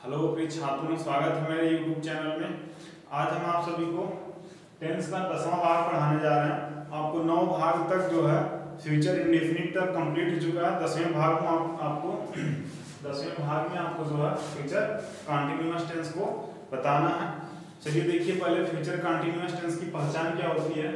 Hello प्रिय छात्रों, स्वागत है मेरे YouTube चैनल में। आज हम आप सभी को टेंस का 10वां भाग पढ़ाने जा रहे हैं। आपको 9 भाग तक जो है फ्यूचर इंडेफिनिट तक कंप्लीट हो चुका है। 10वें भाग में आपको 10वें भाग में आपको जो है फ्यूचर कंटीन्यूअस टेंस को बताना है। चलिए देखिए, पहले फ्यूचर कंटीन्यूअस टेंस की पहचान क्या होती है।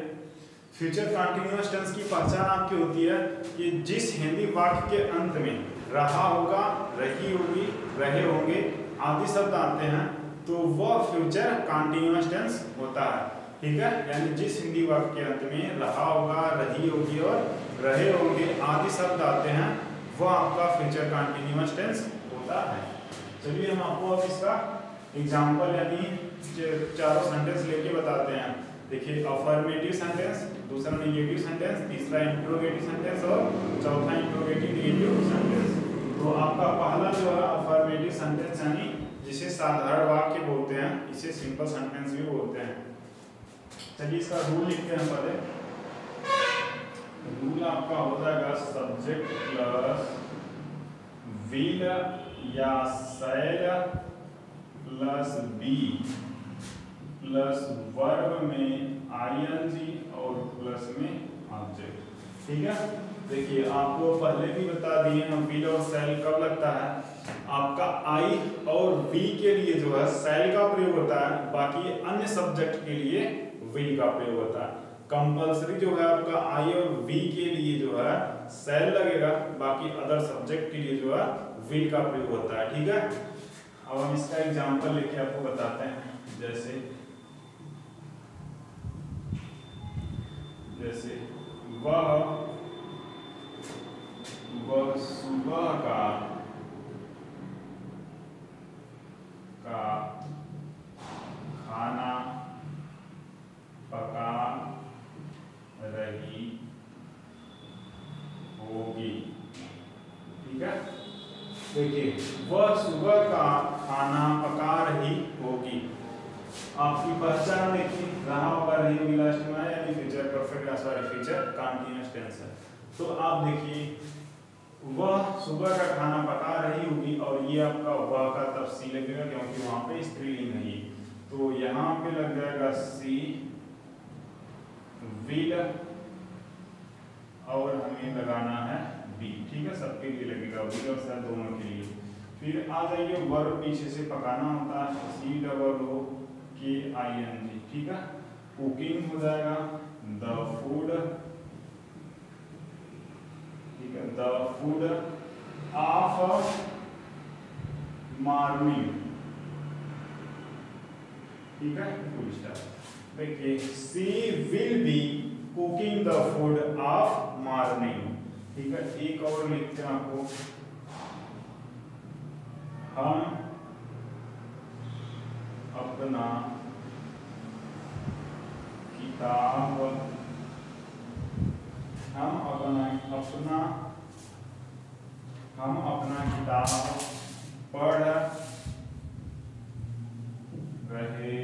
फ्यूचर कंटीन्यूअस टेंस की पहचान आपकी होती है कि जिस हिंदी वाक्य के अंत में रहा होगा, रही होगी, रहे होंगे आदि शब्द आते हैं तो वह फ्यूचर कंटीन्यूअस टेंस होता है। ठीक है, यानी जिस हिंदी वाक्य के अंत में रहा होगा, रही होगी और रहे होंगे आदि शब्द आते हैं वह आपका फ्यूचर कंटीन्यूअस टेंस होता है। चलिए हम आपको अब इसका एग्जांपल यानी चारों सेंटेंस लेके बताते हैं। देखिए, अफर्मेटिव सेंटेंस, दूसरा नेगेटिव सेंटेंस, तीसरा इंट्रोगेटिव सेंटेंस और चौथा इंट्रोगेटिव नेगेटिव सेंटेंस। तो आपका पहला जो है अफर्मेटिव सेंटेंस यानी जिसे साधारण वाक्य बोलते हैं, इसे सिंपल सेंटेंस भी बोलते हैं। चलिए इसका रूल लिखते हैं पहले। रूल आपका हो जाएगा सब्जेक्ट प्लस विल या shall plus be plus verb में आईएनजी और प्लस में ऑब्जेक्ट। ठीक है, देखिए आपको पहले भी बता दिए हैं विल और शैल कब लगता है। आपका आई और वी के लिए जो है शैल का प्रयोग होता है, बाकी अन्य सब्जेक्ट के लिए विल का प्रयोग होता है। कंपल्सरी जो है आपका आई और वी के लिए जो है शैल लगेगा, बाकी अदर सब्जेक्ट के लिए जो है विल का प्रयोग होता है। ठीक है, अब हम इसका एग्जांपल लेके आपको बताते हैं। जैसे वह सुबह का खाना पका रही होगी। ठीक है, देखिए वह सुबह का खाना पका रही होगी। आपकी पहचान देखिए, रहा होगा, रही होगी लास्ट में यानी future perfect future continuous tense है। तो आप देखिए वह सुबह का खाना पका रही होगी और ये आपका वह का तब सी लगेगा क्योंकि वहां पे स्त्रीलिंग है। तो यहाँ पे लग जाएगा सी विल और हमें लगाना है बी। ठीक है, सबके लिए लगेगा, विल और शैल दोनों के लिए। फिर आ जाइए वर्ब पीछे से पकाना होता है, सी डबल ओ के आई एन जी। ठीक है, कुकिंग हो जाएगा द फूड। ठीक है, द फूड ऑफ मॉर्निंग। ठीक है, फुल स्टॉप। देखिए she will be cooking the food of morning. ठीक है, एक और लिखते हैं आपको, हम अपना किताब पढ़ रहे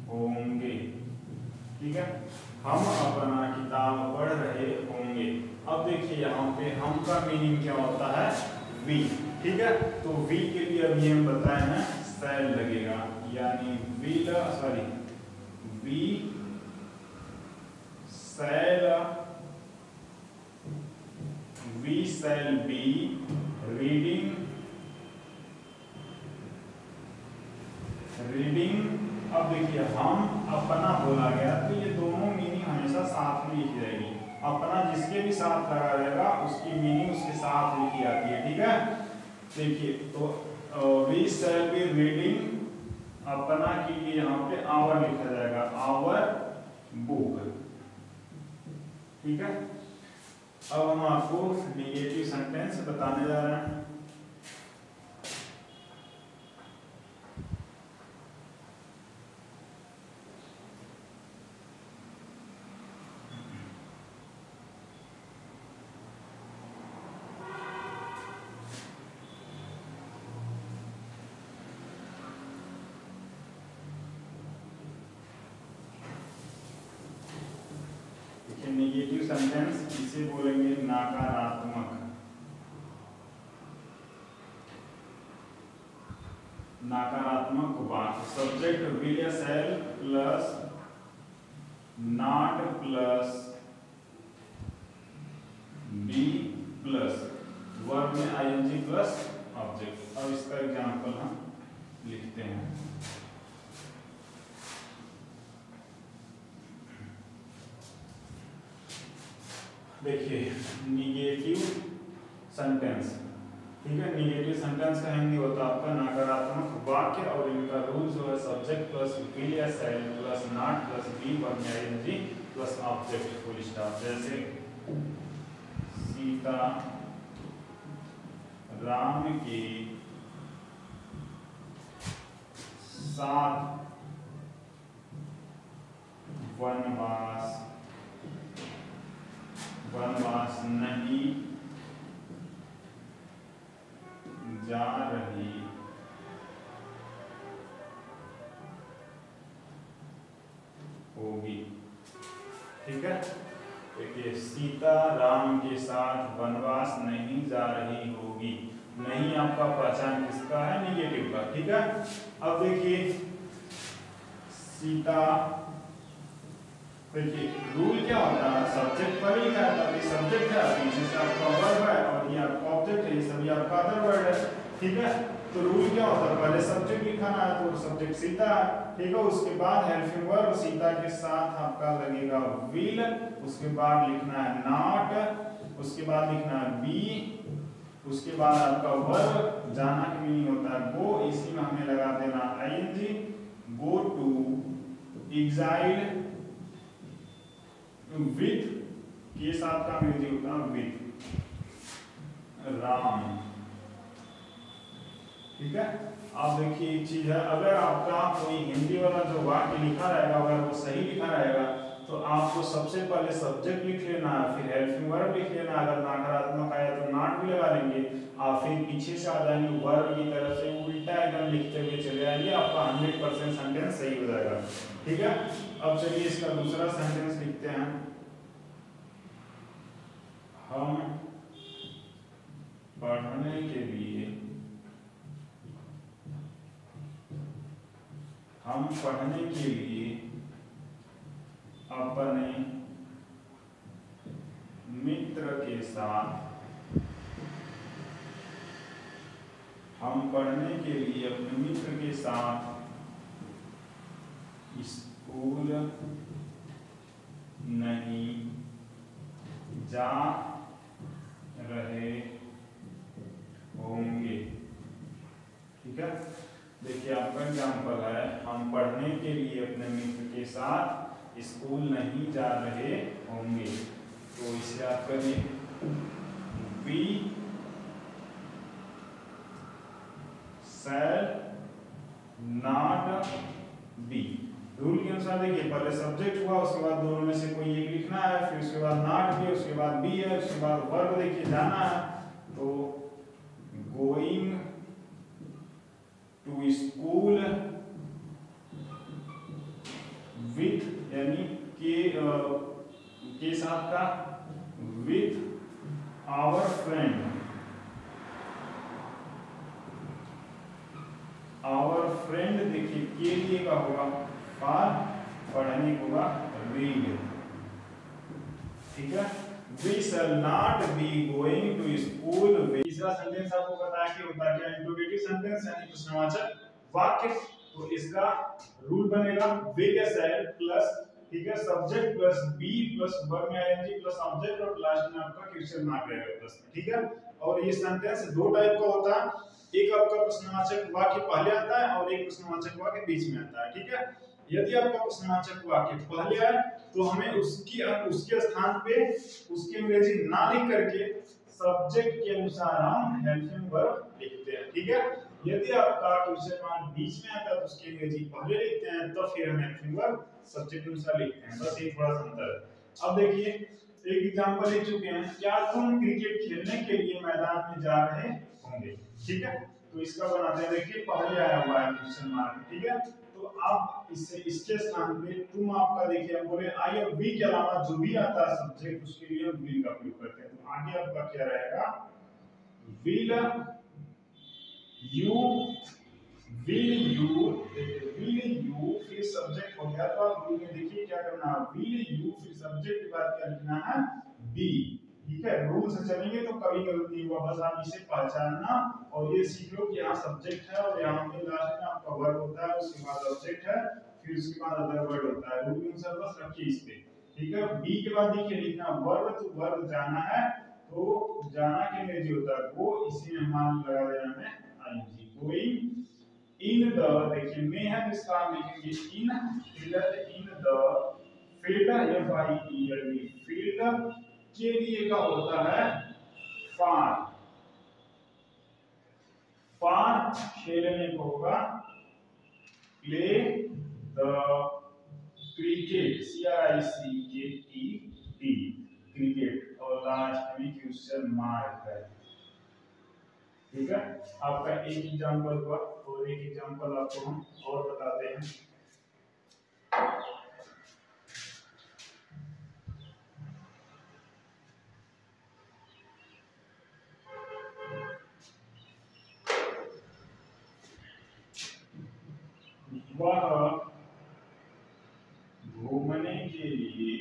होंगे। ठीक है, हम अपना किताब पढ़ रहे होंगे। अब देखिए यहाँ पे हम का मीनिंग क्या होता है, वी। ठीक है, तो वी के लिए अभी हम बताए हैं शैल लगेगा, यानी वी शैल बी रीडिंग। अब देखिए हम अपना बोला गया तो ये दोनों मीनिंग हमेशा साथ में लिखी जाएगी। अपना जिसके भी साथ लगा रहेगा उसकी मीनिंग उसके साथ लिखी जाती है। ठीक है, देखिए तो वी शैल बी रीडिंग, अपना के लिए यहाँ पे आवर लिखा जाएगा, आवर बुक। ठीक है, अब हम आपको नेगेटिव सेंटेंस बताने जा रहे हैं। नेगेटिव सेंटेंस इसे बोलेंगे नकारात्मक। नकारात्मक वाक्य सब्जेक्ट विल या shall plus not plus be plus verb में आईएनजी प्लस ऑब्जेक्ट। अब इसका एग्जांपल हम लिखते हैं। देखिए निगेटिव सेंटेंस, ठीक है। निगेटिव सेंटेंस का हिंदी होता है आपका नकारात्मक वाक्य और इनका रूल जो है सब्जेक्ट प्लस विल या shall plus not plus be verb में ING plus object full stop. जैसे सीता राम के साथ वनवास नहीं जा रही होगी, ठीक है। देखिए सीता राम के साथ वनवास नहीं जा रही होगी। नहीं आपका पहचान किसका है? निगेटिव का, ठीक है। अब देखिए सीता, देखिए रूल क्या होता है, सब्जेक्ट पर ही लिखा है, तभी सब्जेक्ट है, पीछे से आपका वर्ब है और ये आपका ऑब्जेक्ट है, ये सभी आपका अदर वर्ड है, ठीक है। तो रूल क्या होता है, पहले सब्जेक्ट लिखाना है तो सब्जेक्ट सीता है, ठीक है। उसके बाद हेल्पिंग वर्ब सीता के साथ आपका लगेगा विल, उसके बाद लिखना है नॉट, उसके बाद लिखना है बी, उसके बाद आपका वर्ब जाना की मीनिंग होता है गो, इसी में हमें लगा देना ING, go to exile with के साथ का अंग्रेजी होता है विथ राम, ठीक है। अब देखिए एक चीज है, अगर आपका कोई हिंदी वाला जो वाक्य लिखा रहेगा अगर वो सही लिखा रहेगा तो आपको सबसे पहले सब्जेक्ट लिख लेना है, फिर हेल्पिंग वर्ब लिख लेना, अगर नकारात्मक आया तो नॉट भी लगा लेंगे और फिर पीछे से आ जाएंगे वर्ब की तरफ से उल्टा एकदम लिखते हुए चले जाएंगे, आपका 100% सेंटेंस सही हो जाएगा, ठीक है। अब चलिए इसका दूसरा सेंटेंस लिखते हैं। हम पढ़ने के लिए अपने मित्र के साथ स्कूल नहीं जा रहे होंगे, ठीक है। देखिए आपका एग्जाम्पल है, हम पढ़ने के लिए अपने मित्र के साथ स्कूल नहीं जा रहे होंगे, तो इसे आप करिए we shall not be. Rule के अनुसार देखिए पहले सब्जेक्ट हुआ, उसके बाद दोनों में से कोई एक लिखना है, फिर उसके बाद नॉट भी, उसके बाद बी है, उसके बाद वर्ब देखिए जाना है, तो गोइंग टू स्कूल विथ यानी के साथ का विथ आवर फ्रेंड, देखिए के लिए का होगा फॉर, पढ़ने को होगा रीड, ठीक है। We shall not be going to school। तीसरा सेंटेंस आपको पता है कि होता क्या, इंट्रोगेटिव सेंटेंस यानी प्रश्नवाचक वाक्य। तो इसका रूल बनेगा will या shall प्लस, ठीक है, subject plus be plus verb में आईएनजी प्लस ऑब्जेक्ट और लास्ट में आपका क्वेश्चन मार्क रहेगा प्लस में, ठीक है। और ये सेंटेंस दो टाइप का होता है, एक आपका प्रश्नवाचक वाक्य पहले आता है और एक प्रश्नवाचक वाक्य बीच में आता है, ठीक है। यदि आपका प्रश्नवाचक वाक्य पहले आए तो हमें उसके स्थान पे उसकी अंग्रेजी ना लिख करके सब्जेक्ट के अनुसार हम हेल्पिंग वर्ब लिखते हैं, ठीक है। यदि आपका क्वेश्चन मार्क बीच में आता है तो उसकी अंग्रेजी पहले लिखते हैं, तो फिर हम हेल्पिंग वर्ब सब्जेक्ट के अनुसार लिखते हैं, बस ये थोड़ा सा अंतर है। अब देखिए एक एग्जांपल लिख चुके हैं, क्या तुम क्रिकेट खेलने के लिए मैदान में जा रहे होंगे, ठीक है। तो इसका बनाते हैं, देखिए पहले आया हुआ है क्वेश्चन मार्क, ठीक है। तो अब इसके स्थान पे तुम आपका देखिए हम बोले आई और बी के अलावा जो भी आता है सब्जेक्ट उसके लिए हम विल का प्रयोग करते हैं। तो आगे आपका क्या रहेगा, विल यू विल यू फिर सब्जेक्ट हो गया, तो आप रूल में देखिए क्या करना है, विल यू फिर सब्जेक्ट के बाद क्या लिखना है, बी। ठीक है, रूल से चलेंगे तो कभी गलती नहीं होगा, बस आप इसे पहचानना और ये सीख लो कि यहाँ सब्जेक्ट है और यहाँ पे लास्ट में आपका वर्ब होता है, उसके बाद ऑब्जेक्ट है, फिर उसके बाद अदर वर्ड होता है। रूल अनुसार बस रखिए इस पे। ठीक है, बी के बाद देखिए लिखना वर्ब, तो वर्ब जाना है, तो जाना के अंग्रेजी होता है गो, इसी में मान लगा देना है आईएनजी, गोइंग इन द, देखिए में है तो इसका हम लिखेंगे in, in the field, F I E L D, field के लिए का होता है फार, फार खेलने को होगा play the cricket, C R I C K T T, cricket, और लास्ट में क्वेश्चन मार्क है। ठीक है, आपका एक एग्जांपल हुआ और एक एग्जांपल आपको हम और बताते हैं। वह घूमने के लिए,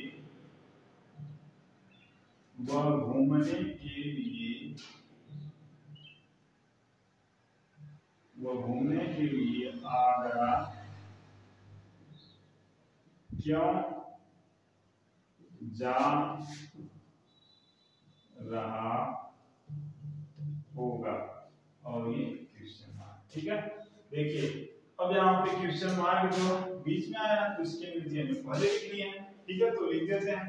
वह घूमने के लिए, वह घूमने के लिए आगरा क्यों जा रहा होगा, और ये क्वेश्चन मार्क। ठीक है, देखिए अब यहाँ पे क्वेश्चन मार्क जो बीच में आया तो इसके अंग्रेजी में पहले लिखनी है। ठीक है, तो लिख देते हैं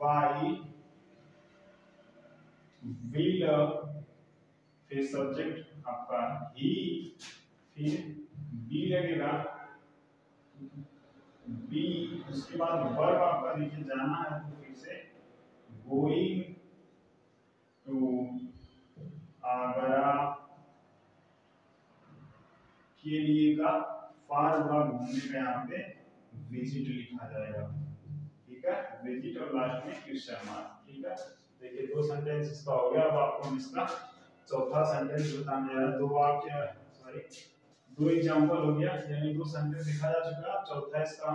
वाई विल, फिर सब्जेक्ट आपका ही, फिर बी लगेगा, बी उसके बाद वर्ब आपका देखिए जाना है, तो फिर से गोइंग टू आगरा के लिए का फार हुआ घूमने का, यहाँ पे विजिट लिखा जाएगा। ठीक है, विजिट और लास्ट में क्वेश्चन मार्क। ठीक है, देखिए दो सेंटेंस इसका हो गया। अब आपको हम इसका चौथा सेंटेंस बताने जा रहे हैं। दो वाक्य, सॉरी दो एग्जांपल हो गया, यानी दो सेंटेंस लिखा जा चुका। चौथा इसका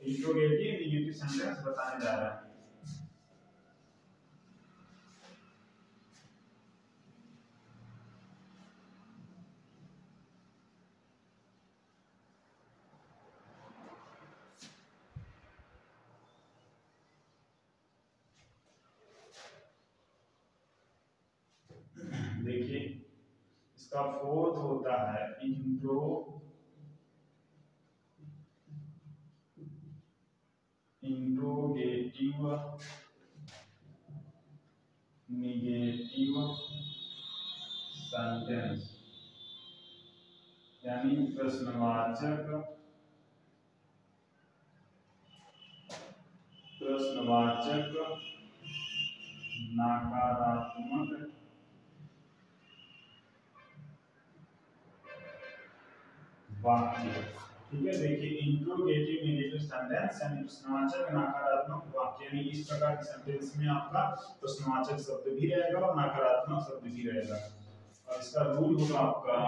इंट्रोगेटिव नेगेटिव सेंटेंस बताने जा रहे हैं। देखिए इसका फोर्थ होता है इंट्रोगेटिव नेगेटिव सेंटेंस, यानी प्रश्नवाचक नकारात्मक वाक्य। ठीक है, देखिए इंट्रोगेटिव नेगेटिव सेंटेंस यानी प्रश्नवाचक नकारात्मक वाक्य, यानी इस प्रकार के सेंटेंस में आपका प्रश्नवाचक शब्द भी रहेगा और नकारात्मक शब्द भी रहेगा। और इसका रूल होगा आपका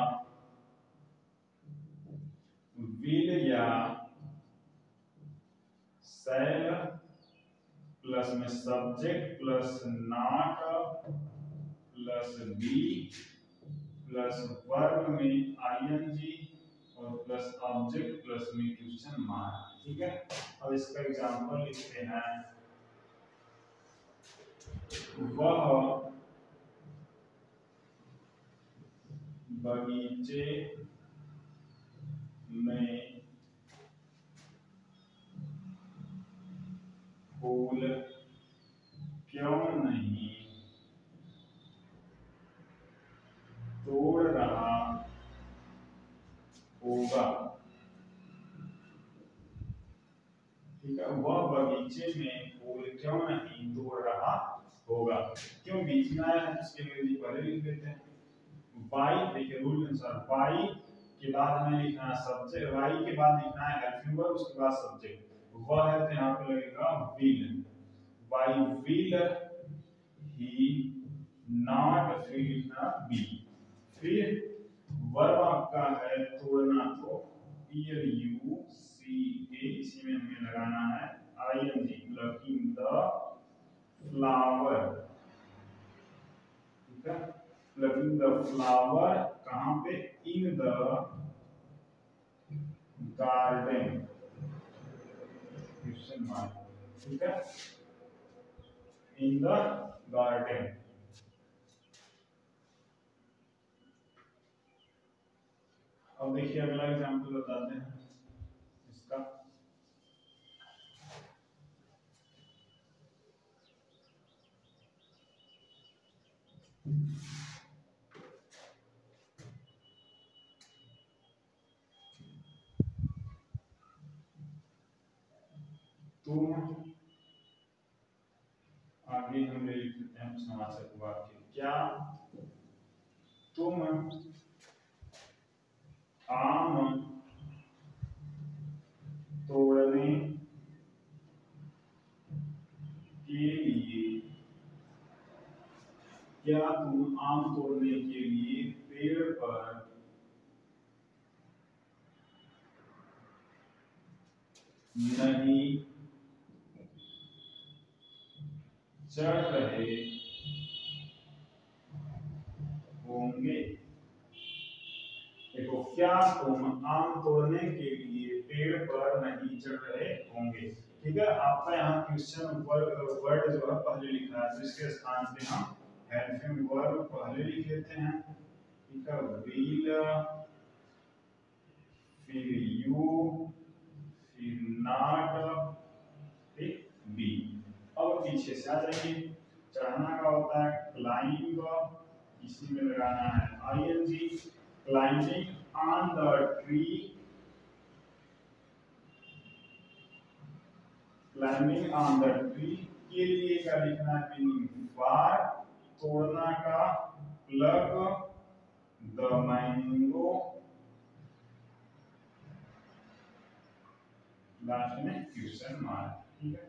विल या शैल प्लस में subject plus not plus be plus verb में आईएनजी और प्लस ऑब्जेक्ट प्लस में क्वेश्चन मार्क। ठीक है, अब इसका एग्जांपल लिखते हैं। वह बगीचे में फूल क्यों नहीं तोड़ रहा होगा। ठीक है, वह बगीचे में फूल क्यों नहीं तोड़ रहा होगा। क्यों बीच में आया है, इसके अंग्रेजी पहले लिख देते हैं। वाई, देखिए रूल के अनुसार वाई के बाद हमें लिखना है सब्जेक्ट, वाई के बाद लिखना है हेल्पिंग वर्ब, उसके बाद सब्जेक्ट। वह है तो यहाँ पे लगेगा will, why will he not, फिर लिखना बी, फिर वर्ब आपका है तो PLUCA, इसी में हमें लगाना है ING, plucking the flower, ठीक है। plucking the flower कहाँ पे? in the garden, question mark, ठीक है, in the garden। अब देखिए अगला एग्जांपल बताते हैं इसका। तुम, आगे हम ले लिखते हैं समासक वाक्य, क्या तुम आम तोड़ने के लिए, क्या तुम आम तोड़ने के लिए पेड़ पर नहीं चढ़ रहे होंगे? देखो, क्या तुम आम तोड़ने के लिए पेड़ पर नहीं चढ़ रहे होंगे, ठीक है। आपका यहाँ क्वेश्चन वर्ड जो है पहले लिखा है, तो इसके स्थान पे हम हेल्पिंग वर्ब पहले लिख लेते हैं, ठीक है। विल, फिर यू, फिर नॉट, फिर बी। अब पीछे से आ जाइए, चढ़ना का होता है क्लाइंब, इसी में लगाना है ING, climbing on the tree, climbing on the tree के लिए क्या लिखना है? मीनिंग फॉर, तोड़ना का प्लग द मैंगो, लास्ट में क्वेश्चन मार्क, ठीक है।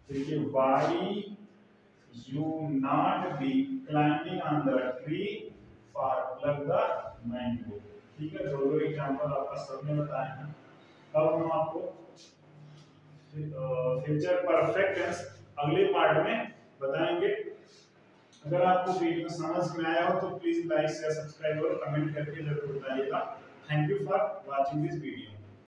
देखिए, why you not be climbing on the tree for plug the mango, ठीक है। दो एग्जांपल आपका सबने बताए हैं। अब हम आपको फ्यूचर परफेक्ट टेंस अगले पार्ट में बताएंगे। अगर आपको वीडियो समझ में आया हो तो प्लीज लाइक शेयर सब्सक्राइब और कमेंट करके जरूर बताइएगा। Thank you for watching this video.